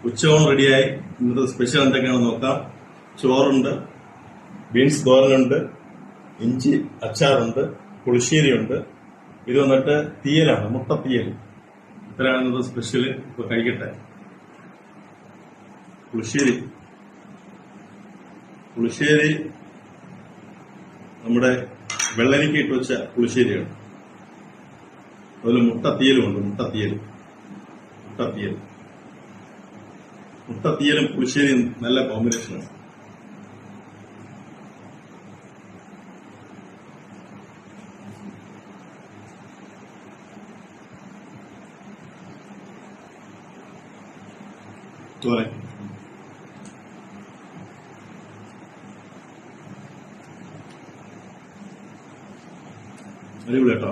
ഉച്ചയൂൺ റെഡിയായി. ഇന്നത്തെ സ്പെഷ്യൽ എന്തൊക്കെയാണെന്ന് നോക്കാം. ചോറുണ്ട്, ബീൻസ് തോരനുണ്ട്, ഇഞ്ചി അച്ചാറുണ്ട്, പുളിശ്ശേരിയുണ്ട്. ഇത് വന്നിട്ട് തീയലാണ്, മുട്ടത്തീയൽ. ഇത്രയാണ് ഇന്നത്തെ സ്പെഷ്യൽ. ഇപ്പൊ കഴിക്കട്ടെ. പുളിശ്ശേരി നമ്മുടെ വെള്ളരിക്ക ഇട്ട് വെച്ച പുളിശ്ശേരിയാണ്. അതുപോലെ മുട്ടത്തീയലുമുണ്ട്. മുട്ടത്തീയലും പുളിശ്ശേരിയും നല്ല കോമ്പിനേഷനാണ്. തോരൻ അടിപൊളി കേട്ടോ.